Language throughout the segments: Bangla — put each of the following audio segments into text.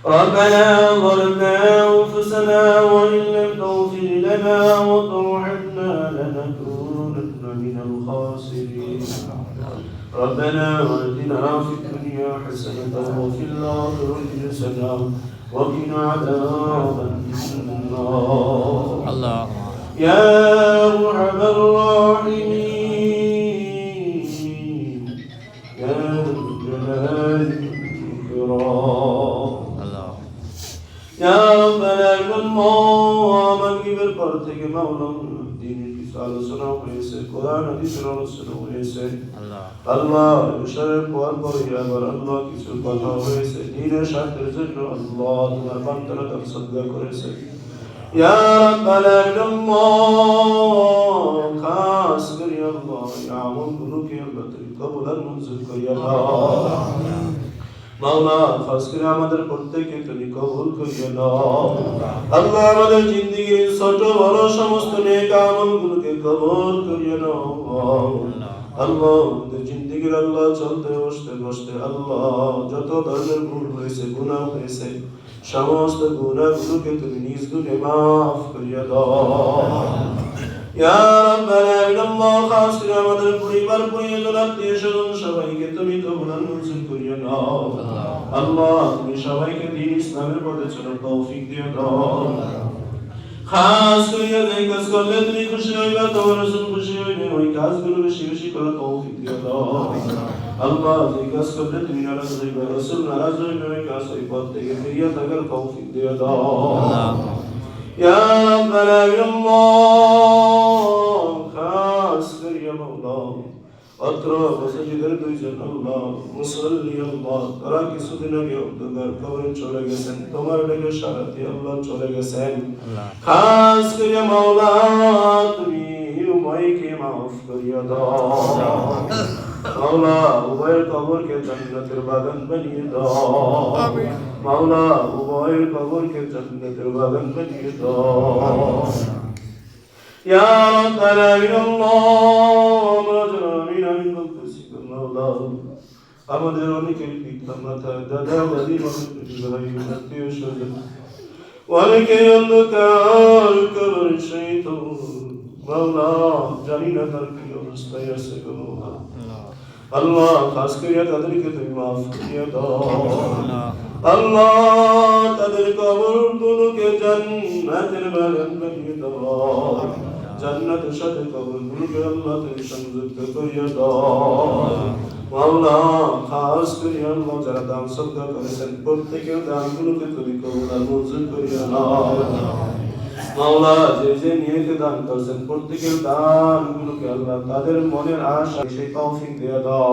ربنا ظلمنا أنفسنا وإن لم تغفر لنا وترحمنا لنكونن من الخاسرين ربنا آتنا في الدنيا حسنة وفي الآخرة حسنة وقنا عذاب النار الله يا أرحم الراحمين يا ذا الجلال والإكرام الله يا ربنا الله مغرب পর থেকে মাওলানা দ্বীনের কিছু আলোচনা হয়েছে কোরআন হাদিসের আলোচনা হয়েছে আল্লাহ ঈশ্বরের পর পরে আবার আল্লাহ কিছু কথা হয়েছে দ্বীনের স্বার্থের জন্য আল্লাহ তোমার বান্দারা তার সদকা করেছে ইয়া রাব্বানা আল্লাহ খাস করে আল্লাহ আমলগুলোকে আল্লাহ তুমি কবুল আর মঞ্জুর করিয়া দাও মাওলা খাস করে আমাদের প্রত্যেককে তুমি কবুল করিয়া দাও আল্লাহ আমাদের জিন্দেগির ছোট বড় সমস্ত নেক আমলগুলোকে কবুল করিয়া দাও আল্লাহ আমাদের জিন্দেগির আল্লাহ চলতে বসতে বসতে আল্লাহ যত ধরনের ভুল হয়েছে গুনাহ হয়েছে সমস্ত গুনাহগুলোকে তুমি নিজ গুণে মাফ করিয়া দাও ইয়া রাব্বানা আল্লাহ খাস করে আমাদের পরিবার পরিজন আত্মীয় স্বজন সবাইকে তুমি কবুল মঞ্জুর করিয়া নাও আল্লাহ তুমি সবাইকে দ্বীন ইসলামের পথে চলার তৌফিক দিয়ে দাও খাস করিয়া যে কাজ করলে তুমি খুশি হইবা তোমার রাসূল খুশি হইবে ওই কাজগুলো বেশি বেশি করার তৌফিক দিয়ে দাও আল্লাহ যে কাজ করলে তুমি নারাজ হইবা রাসূল নারাজ হইবে ওই কাজ ওই পথ থেকে ফিরিয়ে থাকার তৌফিক দিয়ে দাও ইয়া রাব্বানা আল্লাহ খাস করিয়া মাওলা অত্র মসজিদের দুইজন আল্লাহ মুসল্লি আল্লাহ তারা কিছুদিন আগে অন্ধকার কবরে চলে গেছেন তোমার ডেকে সারাতে আল্লাহ চলে গেছেন খাস করিয়া মাওলা তুমি উভয়কে মাফ করিয়া দাও মাওলা উভয়ের কবরকে জান্নাতের বাগান বানিয়ে দাও মাওলা উভয়ের কবরকে জান্নাতের বাগান বানিয়ে দাও ইয়া রাব্বানা আল্লাহ আমাদের অনেকের পিতা মাতা দাদা দাদি আত্মীয় স্বজন অনেকে অন্ধকার কবর শহীদ মাওলা জানি না তার কি অবস্থায় আছে গো আল্লাহ খাস করিয়া তাদেরকে তুমি মাফ করিয়া দাও আল্লাহ তাদের কবরগুলোকে জান্নাতের বাগান বানিয়ে দাও জান্নাতের সাথে কবরগুলোকে আল্লাহ তুমি সংযুক্ত করিয়া দাও মাওলা খাস করিয়া আল্লাহ যারা দান সদকা করেছেন প্রত্যেকের দানগুলোকে তুমি কবুল আর মঞ্জুর করিয়া নাও মাওলা যে যে নিয়তে দান করেছেন প্রত্যেকের দানগুলোকে আল্লাহ তাদের মনের আশা সেই তৌফিক দিয়ে দাও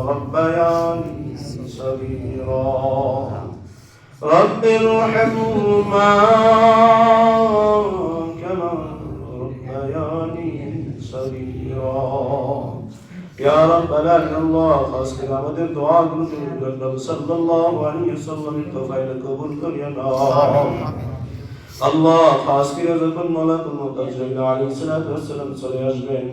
ربياني صغيرا رب ارحمهما كما ربياني صغيرا يا ربنا الله خاص করে আমাদের দোয়াগুলোকে নবী সাল্লাল্লাহু আলাইহি ওয়াসাল্লামের তৌফিক কবুল করিয়া নাও আল্লাহ খাস করে যখন মালাকুল মউত আজরাইল আলাইহিস সালাতু ওয়াস সালাম চলে আসবেন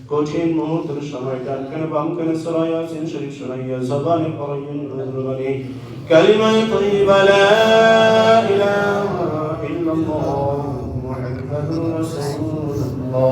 কঠিন মুহূর্তের সময় ডান কানে বাম কানে সূরা ইয়াসিন শরীফ শোনাইয়া জবানে পড়াইয়া নজরবানি কালিমা তাইয়্যিবা লা ইলাহা ইল্লাল্লাহ মুহাম্মাদুর রাসূলুল্লাহ